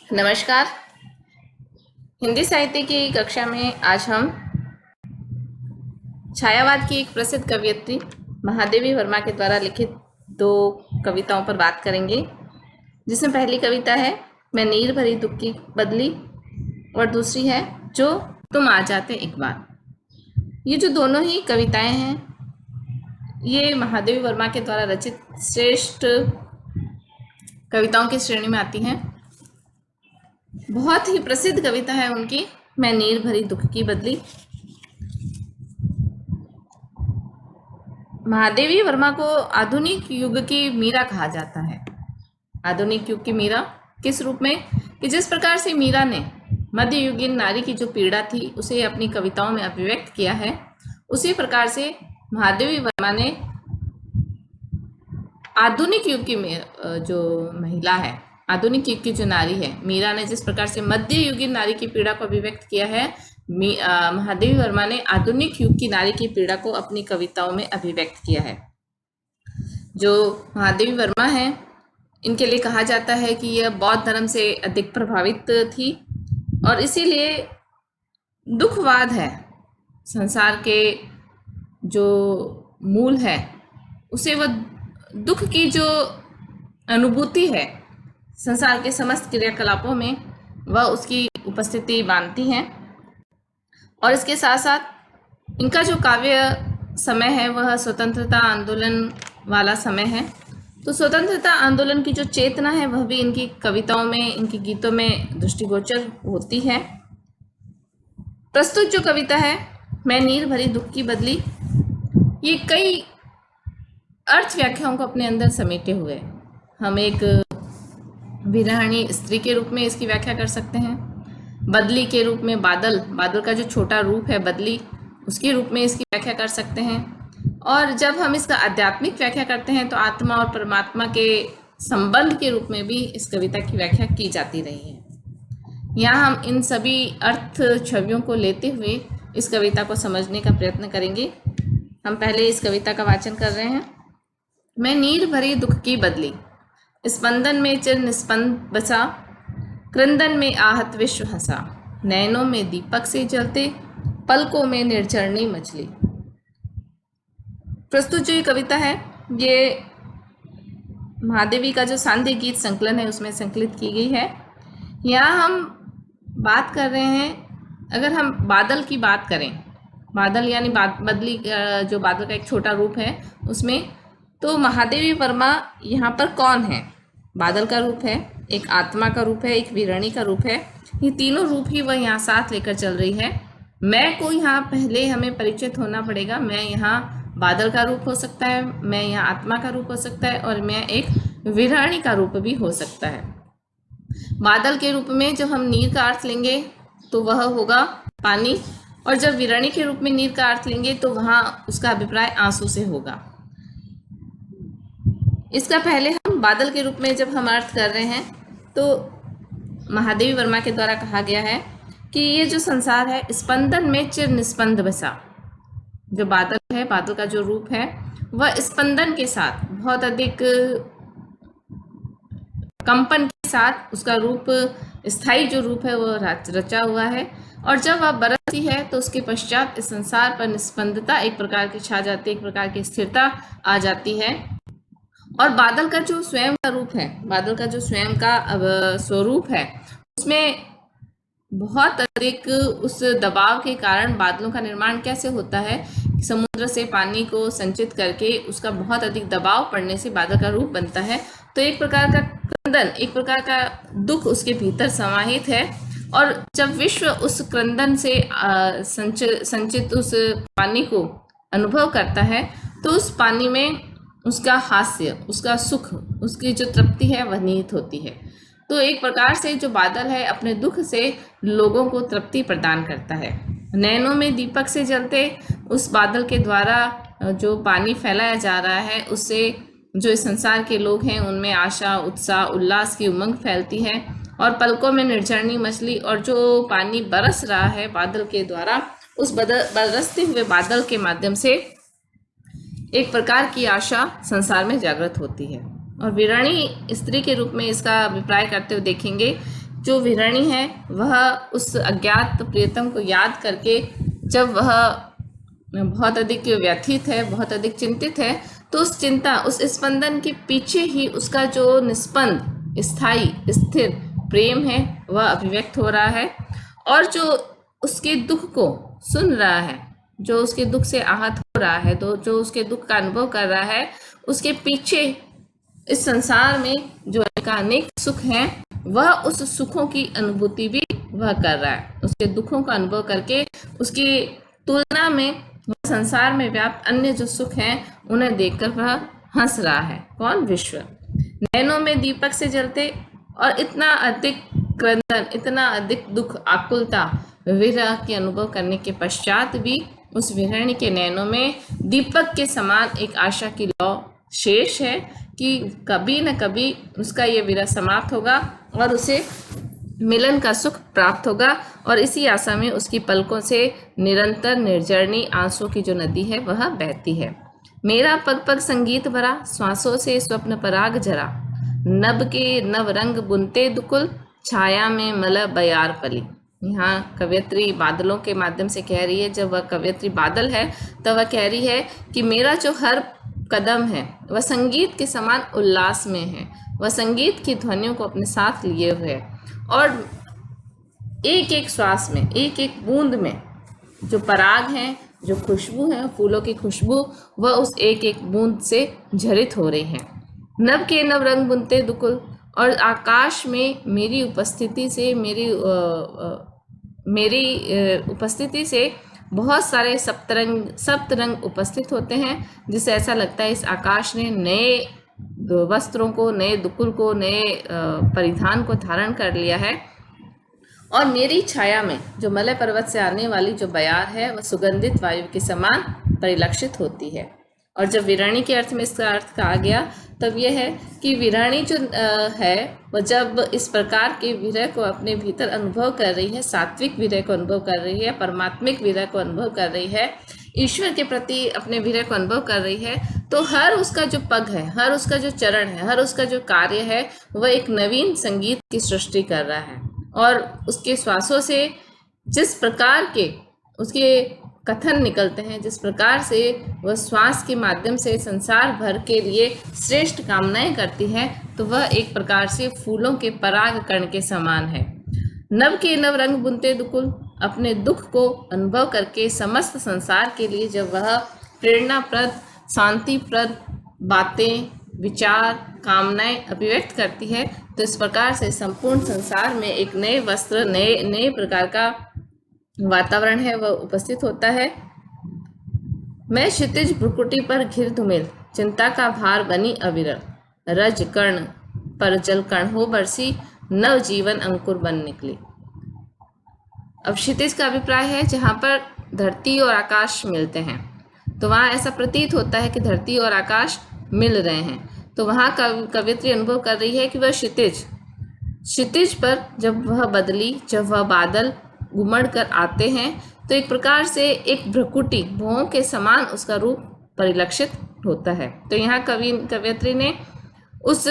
नमस्कार। हिंदी साहित्य की कक्षा में आज हम छायावाद की एक प्रसिद्ध कवयित्री महादेवी वर्मा के द्वारा लिखित दो कविताओं पर बात करेंगे, जिसमें पहली कविता है मैं नीर भरी दुख की बदली और दूसरी है जो तुम आ जाते एक बार। ये जो दोनों ही कविताएं हैं ये महादेवी वर्मा के द्वारा रचित श्रेष्ठ कविताओं की श्रेणी में आती हैं। बहुत ही प्रसिद्ध कविता है उनकी मैं नीर भरी दुख की बदली। महादेवी वर्मा को आधुनिक युग की मीरा कहा जाता है। आधुनिक युग की मीरा किस रूप में कि जिस प्रकार से मीरा ने मध्ययुगीन नारी की जो पीड़ा थी उसे अपनी कविताओं में अभिव्यक्त किया है, उसी प्रकार से महादेवी वर्मा ने आधुनिक युग की जो महिला है, आधुनिक युग की जो नारी है, मीरा ने जिस प्रकार से मध्ययुगीन नारी की पीड़ा को अभिव्यक्त किया है, महादेवी वर्मा ने आधुनिक युग की नारी की पीड़ा को अपनी कविताओं में अभिव्यक्त किया है। जो महादेवी वर्मा है इनके लिए कहा जाता है कि यह बौद्ध धर्म से अधिक प्रभावित थी और इसीलिए दुखवाद है, संसार के जो मूल है उसे वह दुख की जो अनुभूति है संसार के समस्त क्रियाकलापों में वह उसकी उपस्थिति मानती हैं। और इसके साथ साथ इनका जो काव्य समय है वह स्वतंत्रता आंदोलन वाला समय है, तो स्वतंत्रता आंदोलन की जो चेतना है वह भी इनकी कविताओं में, इनके गीतों में दृष्टिगोचर होती है। प्रस्तुत जो कविता है मैं नीर भरी दुख की बदली, ये कई अर्थ व्याख्याओं को अपने अंदर समेटे हुए। हम एक विरहिणी स्त्री के रूप में इसकी व्याख्या कर सकते हैं, बदली के रूप में बादल का जो छोटा रूप है बदली, उसके रूप में इसकी व्याख्या कर सकते हैं। और जब हम इसका आध्यात्मिक व्याख्या करते हैं तो आत्मा और परमात्मा के संबंध के रूप में भी इस कविता की व्याख्या की जाती रही है। यहाँ हम इन सभी अर्थ छवियों को लेते हुए इस कविता को समझने का प्रयत्न करेंगे। हम पहले इस कविता का वाचन कर रहे हैं। मैं नीर भरी दुख की बदली, स्पंदन में चिर निस्पंद बसा, क्रंदन में आहत विश्व हंसा, नैनों में दीपक से जलते, पलकों में निर्झरणी मछली। प्रस्तुत जो ये कविता है ये महादेवी का जो सांध्य गीत संकलन है उसमें संकलित की गई है। यहाँ हम बात कर रहे हैं, अगर हम बादल की बात करें, बादल यानी बदली जो बादल का एक छोटा रूप है उसमें, तो महादेवी वर्मा यहाँ पर कौन है? बादल का रूप है, एक आत्मा का रूप है, एक वीरणी का रूप है। ये तीनों रूप ही वह यहाँ साथ लेकर चल रही है। मैं को यहाँ पहले हमें परिचित होना पड़ेगा। मैं यहाँ बादल का रूप हो सकता है, मैं यहाँ आत्मा का रूप हो सकता है और मैं एक वीरणी का रूप भी हो सकता है। बादल के रूप में जब हम नीर का अर्थ लेंगे तो वह होगा पानी, और जब वीरणी के रूप में नीर का अर्थ लेंगे तो वहाँ उसका अभिप्राय आंसू से होगा। इसका पहले हम बादल के रूप में जब हम अर्थ कर रहे हैं तो महादेवी वर्मा के द्वारा कहा गया है कि ये जो संसार है स्पंदन में चिर निस्पंद बसा। जो बादल है, बादल का जो रूप है वह स्पंदन के साथ, बहुत अधिक कंपन के साथ उसका रूप, स्थायी जो रूप है वह रचा हुआ है। और जब वह बरसती है तो उसके पश्चात इस संसार पर निस्पंदता एक प्रकार की छा जाती है, एक प्रकार की स्थिरता आ जाती है। और बादल का जो स्वयं का रूप है, बादल का जो स्वयं का स्वरूप है, उसमें बहुत अधिक उस दबाव के कारण बादलों का निर्माण कैसे होता है, समुद्र से पानी को संचित करके उसका बहुत अधिक दबाव पड़ने से बादल का रूप बनता है। तो एक प्रकार का क्रंदन, एक प्रकार का दुख उसके भीतर समाहित है। और जब विश्व उस क्रंदन से संचित उस पानी को अनुभव करता है तो उस पानी में उसका हास्य, उसका सुख, उसकी जो तृप्ति है वह निहित होती है। तो एक प्रकार से जो बादल है अपने दुख से लोगों को तृप्ति प्रदान करता है। नैनों में दीपक से जलते, उस बादल के द्वारा जो पानी फैलाया जा रहा है उससे जो इस संसार के लोग हैं उनमें आशा, उत्साह, उल्लास की उमंग फैलती है। और पलकों में निर्झरणी मछली, और जो पानी बरस रहा है बादल के द्वारा, उस बरसते हुए बादल के माध्यम से एक प्रकार की आशा संसार में जागृत होती है। और वीरणी स्त्री के रूप में इसका अभिप्राय करते हुए देखेंगे जो विरणी है वह उस अज्ञात प्रियतम को याद करके जब वह बहुत अधिक व्यथित है, बहुत अधिक चिंतित है, तो उस चिंता, उस स्पंदन के पीछे ही उसका जो निस्पंद, स्थायी, स्थिर प्रेम है वह अभिव्यक्त हो रहा है। और जो उसके दुख को सुन रहा है, जो उसके दुख से आहत हो रहा है, तो जो उसके दुख का अनुभव कर रहा है, उसके पीछे इस संसार में जो अनेक सुख हैं, वह उस सुखों की अनुभूति भी वह कर रहा है। उसके दुखों का अनुभव करके उसकी तुलना में संसार में व्याप्त अन्य जो सुख हैं उन्हें देखकर वह हंस रहा है। कौन? विश्व। नैनों में दीपक से जलते और इतना अधिक क्रंदन, इतना अधिक दुख, आकुलता, विरह के अनुभव करने के पश्चात भी उस विरहिणी के नैनों में दीपक के समान एक आशा की लौ शेष है कि कभी न कभी उसका ये विरह समाप्त होगा और उसे मिलन का सुख प्राप्त होगा। और इसी आशा में उसकी पलकों से निरंतर निर्जरणी आंसू की जो नदी है वह बहती है। मेरा पग पग संगीत भरा, श्वासों से स्वप्न पराग जरा, नभ के नव रंग बुनते दुकुल, छाया में मल बयार पली। यहाँ कवयित्री बादलों के माध्यम से कह रही है, जब वह कवयित्री बादल है तो वह कह रही है कि मेरा जो हर कदम है वह संगीत के समान उल्लास में है, वह संगीत की ध्वनियों को अपने साथ लिए हुए है और एक एक श्वास में, एक एक बूंद में जो पराग हैं, जो खुशबू है, फूलों की खुशबू, वह उस एक एक बूंद से झरित हो रही है। नभ के नव रंग बुनते दुकुल, और आकाश में मेरी उपस्थिति से, मेरी उपस्थिति से बहुत सारे सप्तरंग उपस्थित होते हैं, जिससे ऐसा लगता है इस आकाश ने नए वस्त्रों को, नए दुकुल को, नए परिधान को धारण कर लिया है। और मेरी छाया में जो मलय पर्वत से आने वाली जो बयार है वह सुगंधित वायु के समान परिलक्षित होती है। और जब विरणी के अर्थ में इसका अर्थ कहा गया तब यह है कि विरणी जो है वह जब इस प्रकार के विरह को अपने भीतर अनुभव कर रही है, सात्विक विरह को अनुभव कर रही है, परमात्मिक विरह को अनुभव कर रही है, ईश्वर के प्रति अपने विरह को अनुभव कर रही है, तो हर उसका जो पग है, हर उसका जो चरण है, हर उसका जो कार्य है वह एक नवीन संगीत की सृष्टि कर रहा है। और उसके श्वासों से जिस प्रकार के उसके कथन निकलते हैं, जिस प्रकार से वह श्वास के माध्यम से संसार भर के लिए श्रेष्ठ कामनाएं करती है, तो वह एक प्रकार से फूलों के पराग कण के समान है। नव के नव रंग बुनते दुकुल, अपने दुख को अनुभव करके समस्त संसार के लिए जब वह प्रेरणाप्रद, शांतिप्रद बातें, विचार, कामनाएं अभिव्यक्त करती है, तो इस प्रकार से संपूर्ण संसार में एक नए वस्त्र, नए प्रकार का वातावरण है वह उपस्थित होता है। मैं क्षितिज भ्रुकुटी पर घिर धुमिल, चिंता का भार बनी अविरल, रज कर्ण पर जल कण हो बरसी, नव जीवन अंकुर बन निकली। अब क्षितिज का अभिप्राय है जहाँ पर धरती और आकाश मिलते हैं, तो वहाँ ऐसा प्रतीत होता है कि धरती और आकाश मिल रहे हैं। तो वहाँ कवयित्री अनुभव कर रही है कि वह क्षितिज पर जब वह बदली, जब वह बादल उमड़ कर आते हैं, तो एक प्रकार से एक भ्रुकुटी, भौं के समान उसका रूप परिलक्षित होता है। तो यहाँ कवयित्री ने उस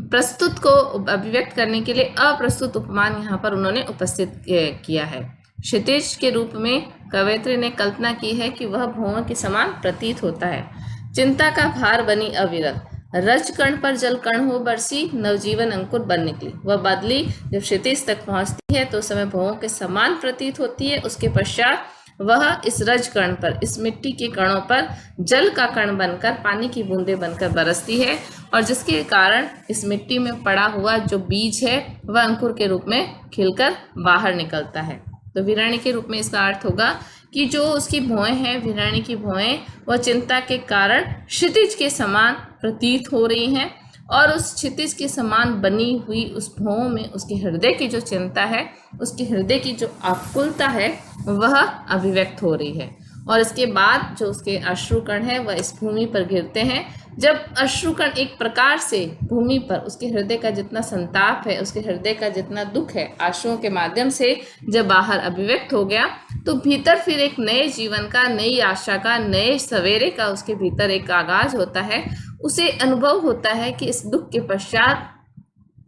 प्रस्तुत को अभिव्यक्त करने के लिए अप्रस्तुत उपमान यहाँ पर उन्होंने उपस्थित किया है। क्षितिज के रूप में कवयित्री ने कल्पना की है कि वह भौं के समान प्रतीत होता है। चिंता का भार बनी अविरल, रज कण पर जल कण हो बरसी, नवजीवन अंकुर बन निकली। वह बदली जब क्षितिज तक पहुंचती है तो उस समय भौं के समान प्रतीत होती है। उसके पश्चात वह इस रज कण पर, इस मिट्टी के कणों पर जल का कण बनकर, पानी की बूंदें बनकर बरसती है, और जिसके कारण इस मिट्टी में पड़ा हुआ जो बीज है वह अंकुर के रूप में खिलकर बाहर निकलता है। तो विरणी के रूप में इसका अर्थ होगा कि जो उसकी भौएं हैं, विरणी की भौएं, वह चिंता के कारण क्षितिज के समान प्रतीत हो रही हैं, और उस क्षितिज के समान बनी हुई उस भौं में उसके हृदय की जो चिंता है, उसके हृदय की जो आकुलता है वह अभिव्यक्त हो रही है। और इसके बाद जो उसके अश्रुकण है वह इस भूमि पर गिरते हैं। जब अश्रुकण एक प्रकार से भूमि पर उसके हृदय का जितना संताप है, उसके हृदय का जितना दुख है, आंसुओं के माध्यम से जब बाहर अभिव्यक्त हो गया, तो भीतर फिर एक नए जीवन का, नई आशा का, नए सवेरे का उसके भीतर एक आगाज होता है। उसे अनुभव होता है कि इस दुख के पश्चात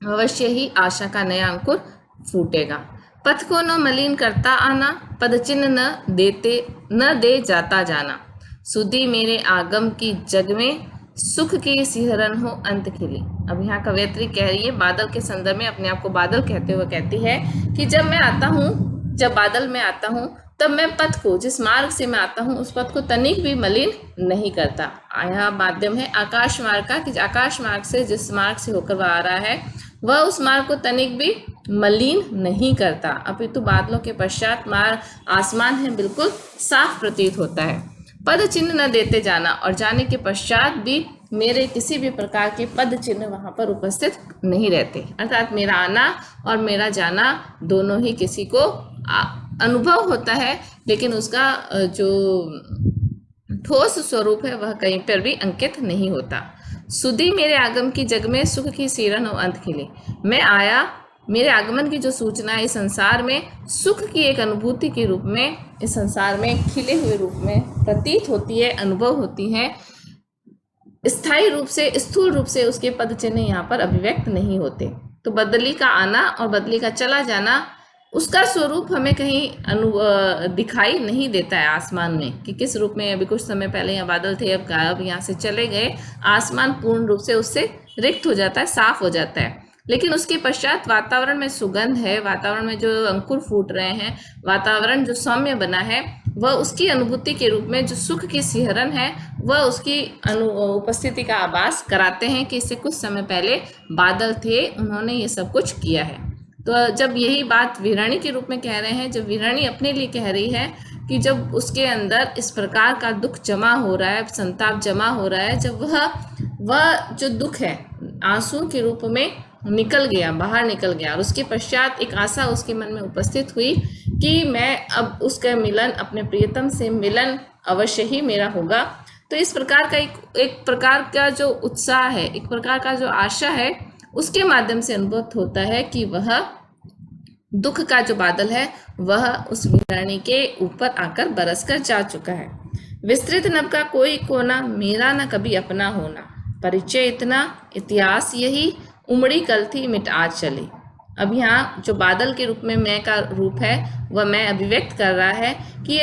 अवश्य ही आशा का नया अंकुर फूटेगा। पथ को न मलिन करता आना, पद चिन्ह न दे जाता जाना। सुधी मेरे आगम की जग में, सुख की सिहरन हो अंत खिली। अब यहाँ कवयित्री कह रही है, बादल के संदर्भ में अपने आप को बादल कहते हुए कहती है कि जब बादल में आता हूँ तब मैं पथ को, जिस मार्ग से मैं आता हूँ उस पथ को तनिक भी मलिन नहीं करता। यहाँ माध्यम है आकाश मार्ग का, कि आकाश मार्ग से जिस मार्ग से होकर वह आ रहा है वह उस मार्ग को तनिक भी मलिन नहीं करता, अपितु बादलों के पश्चात आसमान है बिल्कुल साफ प्रतीत होता है। पद चिन्ह न देते जाना, और जाने के पश्चात भी मेरे किसी भी प्रकार के पद चिन्ह वहां पर उपस्थित नहीं रहते, अर्थात मेरा आना और मेरा जाना दोनों ही किसी को अनुभव होता है, लेकिन उसका जो ठोस स्वरूप है वह कहीं पर भी अंकित नहीं होता। सुधी मेरे आगम की जग में, सुख की सिरन और अंत खिले। मैं आया, मेरे आगमन की जो सूचना है इस संसार में सुख की एक अनुभूति के रूप में, इस संसार में खिले हुए रूप में प्रतीत होती है, अनुभव होती है। स्थायी रूप से, स्थूल रूप से उसके पद चिन्ह यहाँ पर अभिव्यक्त नहीं होते। तो बदली का आना और बदली का चला जाना, उसका स्वरूप हमें कहीं दिखाई नहीं देता है आसमान में, कि किस रूप में। अभी कुछ समय पहले यहाँ बादल थे, अब गायब, यहाँ से चले गए, आसमान पूर्ण रूप से उससे रिक्त हो जाता है, साफ हो जाता है। लेकिन उसके पश्चात वातावरण में सुगंध है, वातावरण में जो अंकुर फूट रहे हैं, वातावरण जो सौम्य बना है, वह उसकी अनुभूति के रूप में जो सुख की सिहरन है वह उसकी उपस्थिति का आभास कराते हैं कि इससे कुछ समय पहले बादल थे, उन्होंने ये सब कुछ किया है। तो जब यही बात वीराणी के रूप में कह रहे हैं, जब वीराणी अपने लिए कह रही है कि जब उसके अंदर इस प्रकार का दुख जमा हो रहा है, संताप जमा हो रहा है, जब वह जो दुख है आंसू के रूप में निकल गया, बाहर निकल गया, और उसके पश्चात एक आशा उसके मन में उपस्थित हुई कि मैं अब उसका मिलन, अपने प्रियतम से मिलन अवश्य ही मेरा होगा। तो इस प्रकार का एक प्रकार का जो उत्साह है, एक प्रकार का जो आशा है, उसके माध्यम से अनुभव होता है कि वह दुख का जो बादल है वह उस वीराणी के ऊपर आकर बरस कर जा चुका है। विस्तृत नभ का कोई कोना, मेरा न कभी अपना होना। परिचय इतना, इतिहास यही, उमड़ी कल थी मिट आज चली। अब यहाँ जो बादल के रूप में मैं का रूप है वह मैं अभिव्यक्त कर रहा है कि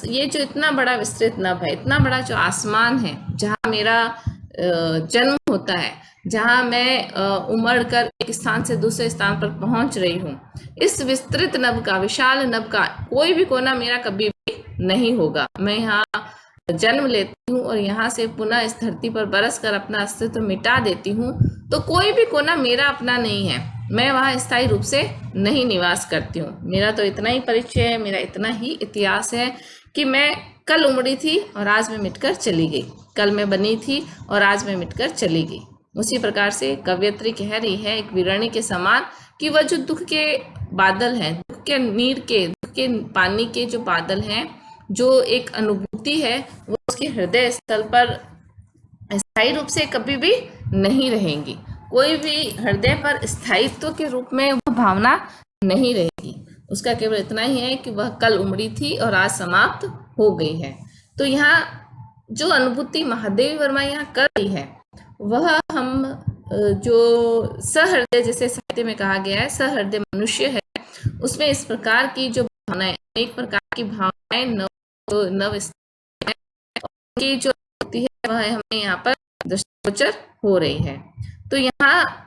ये जो इतना बड़ा विस्तृत नभ है, इतना बड़ा जो आसमान है, जहाँ मेरा जन्म होता है, जहाँ मैं उमड़ कर एक स्थान से दूसरे स्थान पर पहुंच रही हूँ, इस विस्तृत नभ का, विशाल नभ का कोई भी कोना मेरा कभी भी नहीं होगा। मैं यहाँ जन्म लेती हूँ और यहाँ से पुनः इस धरती पर बरस कर अपना अस्तित्व मिटा देती हूँ, तो कोई भी कोना मेरा अपना नहीं है, मैं वहाँ स्थायी रूप से नहीं निवास करती हूँ। मेरा तो इतना ही परिचय है, मेरा इतना ही इतिहास है कि मैं कल उमड़ी थी और आज मैं मिटकर चली गई, कल मैं बनी थी और आज मैं मिटकर चली गई। उसी प्रकार से कवयित्री कह रही है एक वीराणी के समान कि वह जो दुख के बादल हैं, दुख के नीर के, दुख के पानी के जो बादल हैं, जो एक अनुभूति है, वो उसके हृदय स्थल पर स्थायी रूप से कभी भी नहीं रहेंगी। कोई भी हृदय पर स्थायित्व के रूप में वह भावना नहीं रहेगी। उसका केवल इतना ही है कि वह कल उमड़ी थी और आज समाप्त हो गई है। तो यहाँ जो अनुभूति महादेवी वर्मा यहाँ कर रही है वह हम जो सहृदय, जैसे साहित्य में कहा गया है, सहृदय मनुष्य है, उसमें इस प्रकार की जो भावनाएं, एक प्रकार की भावनाएं नव की जो होती है वह हमें यहाँ पर दृष्टिगोचर हो रही है। तो यहाँ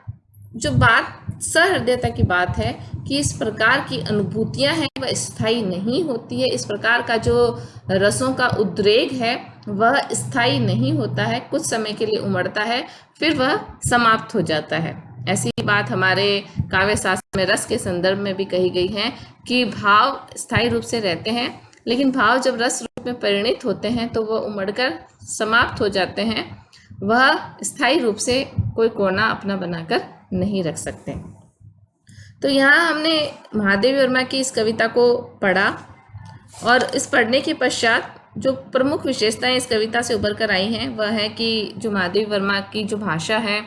जो बात सहृदयता की बात है कि इस प्रकार की अनुभूतियां हैं वह स्थायी नहीं होती है, इस प्रकार का जो रसों का उद्रेक है वह स्थायी नहीं होता है, कुछ समय के लिए उमड़ता है, फिर वह समाप्त हो जाता है। ऐसी बात हमारे काव्य शास्त्र में रस के संदर्भ में भी कही गई है कि भाव स्थायी रूप से रहते हैं, लेकिन भाव जब रस रूप में परिणित होते हैं तो वह उमड़कर समाप्त हो जाते हैं, वह स्थायी रूप से कोई कोना अपना बनाकर नहीं रख सकते। तो यहाँ हमने महादेवी वर्मा की इस कविता को पढ़ा और इस पढ़ने के पश्चात जो प्रमुख विशेषताएं इस कविता से उभर कर आई हैं वह है कि जो महादेवी वर्मा की जो भाषा है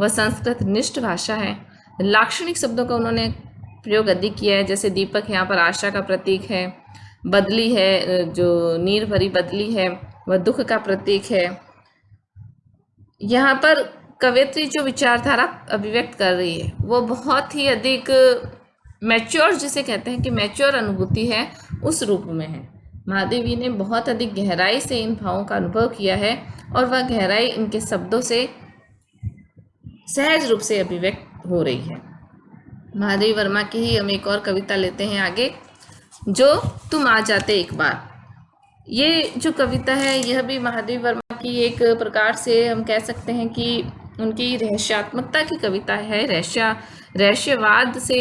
वह संस्कृत निष्ठ भाषा है। लाक्षणिक शब्दों का उन्होंने प्रयोग अधिक किया है, जैसे दीपक यहाँ पर आशा का प्रतीक है, बदली है, जो नीर भरी बदली है वह दुख का प्रतीक है। यहाँ पर कवयित्री जो विचारधारा अभिव्यक्त कर रही है वो बहुत ही अधिक मैच्योर, जिसे कहते हैं कि मैच्योर अनुभूति है, उस रूप में है। महादेवी ने बहुत अधिक गहराई से इन भावों का अनुभव किया है और वह गहराई इनके शब्दों से सहज रूप से अभिव्यक्त हो रही है। महादेवी वर्मा की ही हम एक और कविता लेते हैं आगे, जो तुम आ जाते एक बार। ये जो कविता है यह भी महादेवी वर्मा की एक प्रकार से हम कह सकते हैं कि उनकी रहस्यात्मकता की कविता है। रहस्यवाद से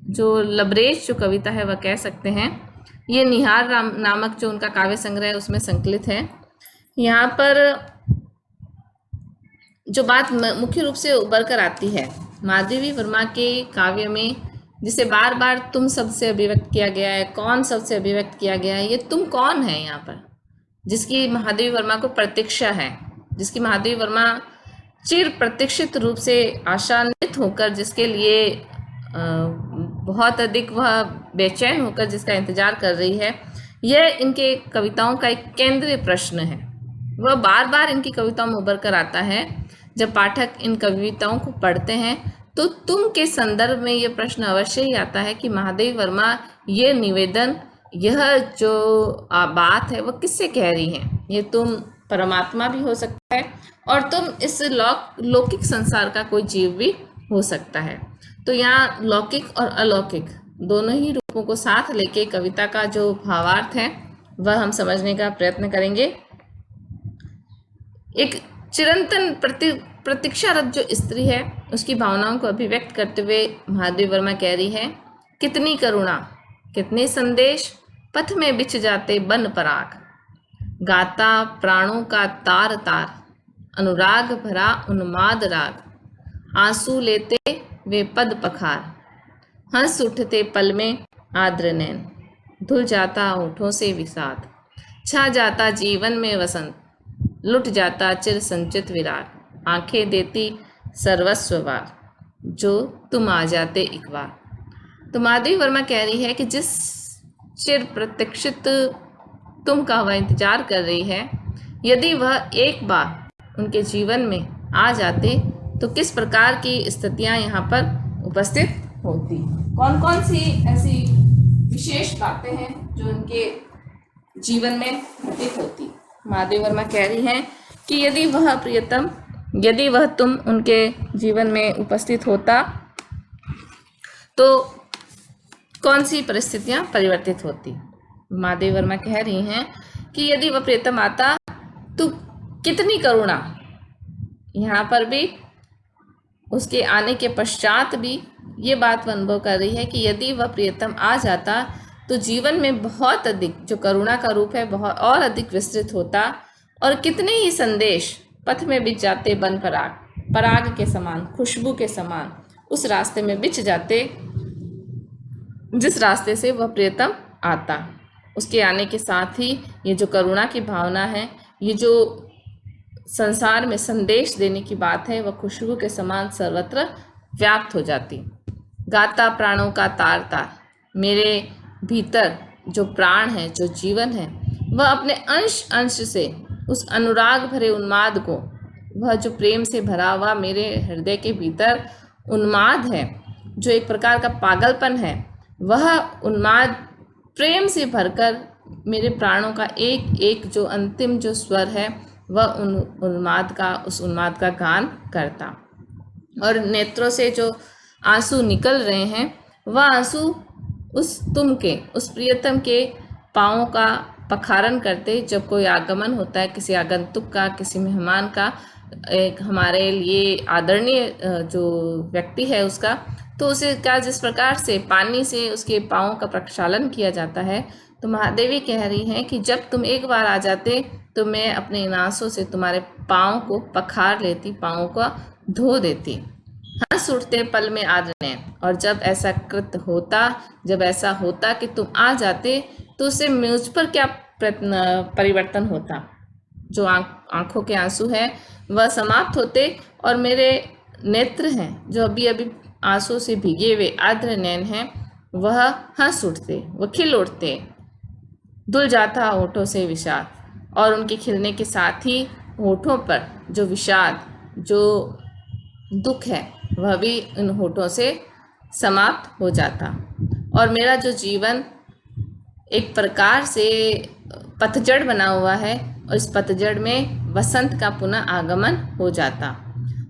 जो लबरेज जो कविता है वह कह सकते हैं। ये निहार राम नामक जो उनका काव्य संग्रह है उसमें संकलित है। यहाँ पर जो बात मुख्य रूप से उभर कर आती है महादेवी वर्मा के काव्य में, जिसे बार बार तुम शब्द से अभिव्यक्त किया गया है, कौन शब्द से अभिव्यक्त किया गया है, ये तुम कौन है यहाँ पर, जिसकी महादेवी वर्मा को प्रतीक्षा है, जिसकी महादेवी वर्मा चिर प्रतीक्षित रूप से आशान्वित होकर, जिसके लिए बहुत अधिक वह बेचैन होकर जिसका इंतजार कर रही है, यह इनके कविताओं का एक केंद्रीय प्रश्न है। वह बार बार इनकी कविताओं में उभर कर आता है। जब पाठक इन कविताओं को पढ़ते हैं तो तुम के संदर्भ में ये प्रश्न अवश्य ही आता है कि महादेवी वर्मा ये निवेदन, यह जो बात है वह किससे कह रही है। ये तुम परमात्मा भी हो सकता है और तुम इस लौकिक संसार का कोई जीव भी हो सकता है। तो यहाँ लौकिक और अलौकिक दोनों ही रूपों को साथ लेके कविता का जो भावार्थ है वह हम समझने का प्रयत्न करेंगे। एक चिरंतन प्रतीक्षारत जो स्त्री है उसकी भावनाओं को अभिव्यक्त करते हुए महादेवी वर्मा कह रही है, कितनी करुणा, कितने संदेश पथ में बिछ जाते बन पराग, गाता प्राणों का तार तार, अनुराग भरा उन्माद राग, आंसू लेते वे पद पखार, हंस उठते पल में आर्द्र नैन, धुल जाता होठों से विषाद, छा जाता जीवन में वसंत, लुट जाता चिर संचित विराट, आंखें देती सर्वस्ववार, जो तुम आ जाते एक बार। तो महादेवी वर्मा कह रही है कि जिस चिर प्रतीक्षित तुम का वह इंतजार कर रही है, यदि वह एक बार उनके जीवन में आ जाते तो किस प्रकार की स्थितियां यहाँ पर उपस्थित होती, कौन कौन सी ऐसी विशेष बातें हैं जो उनके जीवन में घटित होती। महादेवी वर्मा कह रही हैं कि यदि वह प्रियतम, यदि वह तुम उनके जीवन में उपस्थित होता तो कौन सी परिस्थितियां परिवर्तित होती। महादेवी वर्मा कह रही हैं कि यदि वह प्रियतम आता तो कितनी करुणा, यहाँ पर भी उसके आने के पश्चात भी ये बात वह अनुभव कर रही है कि यदि वह प्रियतम आ जाता तो जीवन में बहुत अधिक जो करुणा का रूप है बहुत और अधिक विस्तृत होता, और कितने ही संदेश पथ में बिछ जाते बन पराग, पराग के समान, खुशबू के समान उस रास्ते में बिछ जाते जिस रास्ते से वह प्रियतम आता। उसके आने के साथ ही ये जो करुणा की भावना है, ये जो संसार में संदेश देने की बात है, वह खुशबू के समान सर्वत्र व्याप्त हो जाती। गाता प्राणों का तार तार, मेरे भीतर जो प्राण है, जो जीवन है, वह अपने अंश अंश से उस अनुराग भरे उन्माद को, वह जो प्रेम से भरा हुआ मेरे हृदय के भीतर उन्माद है, जो एक प्रकार का पागलपन है, वह उन्माद प्रेम से भरकर मेरे प्राणों का एक एक जो अंतिम जो स्वर है वह उस उन्माद का गान करता। और नेत्रों से जो आंसू निकल रहे हैं वह आंसू उस तुम के, उस प्रियतम के पाँवों का पखारन करते जब कोई आगमन होता है, किसी आगंतुक का, किसी मेहमान का, एक हमारे लिए आदरणीय जो व्यक्ति है उसका, तो उसे क्या जिस प्रकार से पानी से उसके पाँवों का प्रक्षालन किया जाता है, तो महादेवी कह रही हैं कि जब तुम एक बार आ जाते तो मैं अपने इन आंसू से तुम्हारे पाँव को पखार लेती, पाँव को धो देती। हंस उठते पल में आर्द्र नैन, और जब ऐसा कृत होता, जब ऐसा होता कि तुम आ जाते तो उससे मुझ पर क्या परिवर्तन होता। जो आंखों के आंसू हैं वह समाप्त होते और मेरे नेत्र हैं जो अभी अभी आंसू से भीगे हुए आर्द्र नैन हैं, वह हंस उठते, वह खिल उठते, धुल जाता होठों से विषाद, और उनके खिलने के साथ ही होठों पर जो विषाद, जो दुख है वह भी इन होठों से समाप्त हो जाता और मेरा जो जीवन एक प्रकार से पतझड़ बना हुआ है और इस पतझड़ में वसंत का पुनः आगमन हो जाता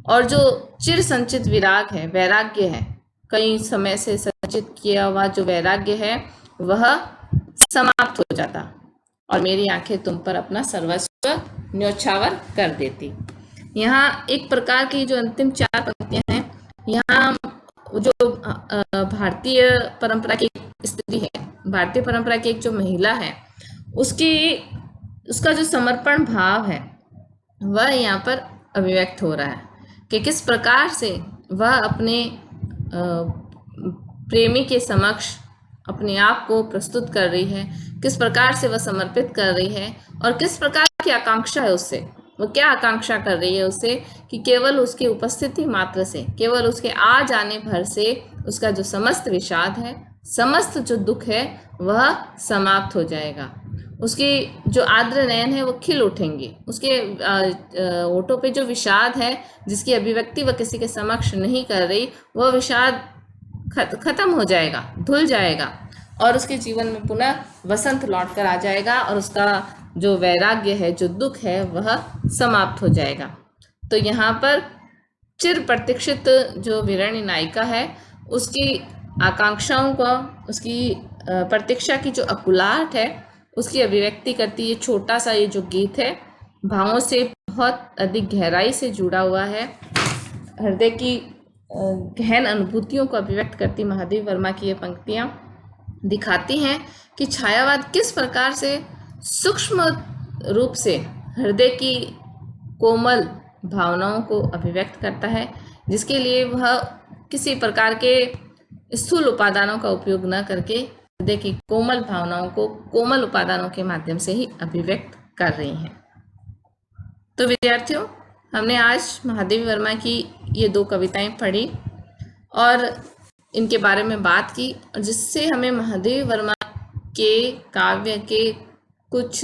और जो चिर संचित विराग है, वैराग्य है, कई समय से संचित किया हुआ जो वैराग्य है वह समाप्त हो जाता और मेरी आंखें तुम पर अपना सर्वस्व न्योछावर कर देती। यहाँ एक प्रकार की जो अंतिम 4 पंक्तियां हैं, यहाँ जो भारतीय परंपरा की स्त्री है, भारतीय परंपरा की एक जो महिला है, उसका जो समर्पण भाव है वह यहाँ पर अभिव्यक्त हो रहा है कि किस प्रकार से वह अपने प्रेमी के समक्ष अपने आप को प्रस्तुत कर रही है, किस प्रकार से वह समर्पित कर रही है और किस प्रकार की आकांक्षा है उससे। वो क्या आकांक्षा कर रही है उससे कि केवल उसकी उपस्थिति मात्र से, केवल उसके आ जाने भर से उसका जो समस्त विषाद है, समस्त जो दुख है वह समाप्त हो जाएगा। उसकी जो आर्द्र नयन है वो खिल उठेंगे, उसके होठों पे जो विषाद है जिसकी अभिव्यक्ति वह किसी के समक्ष नहीं कर रही, वह विषाद खत्म हो जाएगा, धुल जाएगा और उसके जीवन में पुनः वसंत लौट कर आ जाएगा और उसका जो वैराग्य है, जो दुख है वह समाप्त हो जाएगा। तो यहाँ पर चिर प्रतीक्षित जो वीरानी नायिका है उसकी आकांक्षाओं को, उसकी प्रतीक्षा की जो अकुलाहट है उसकी अभिव्यक्ति करती ये छोटा सा ये जो गीत है भावों से बहुत अधिक गहराई से जुड़ा हुआ है, हृदय की गहन अनुभूतियों को अभिव्यक्त करती महादेव वर्मा की ये पंक्तियाँ दिखाती हैं कि छायावाद किस प्रकार से सूक्ष्म रूप से हृदय की कोमल भावनाओं को अभिव्यक्त करता है, जिसके लिए वह किसी प्रकार के स्थूल उपादानों का उपयोग न करके हृदय की कोमल भावनाओं को कोमल उपादानों के माध्यम से ही अभिव्यक्त कर रही हैं। तो विद्यार्थियों, हमने आज महादेवी वर्मा की ये 2 कविताएं पढ़ी और इनके बारे में बात की और जिससे हमें महादेवी वर्मा के काव्य के कुछ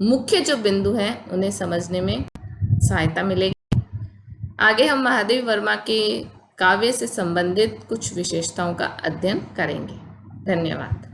मुख्य जो बिंदु हैं उन्हें समझने में सहायता मिलेगी। आगे हम महादेवी वर्मा के काव्य से संबंधित कुछ विशेषताओं का अध्ययन करेंगे। धन्यवाद।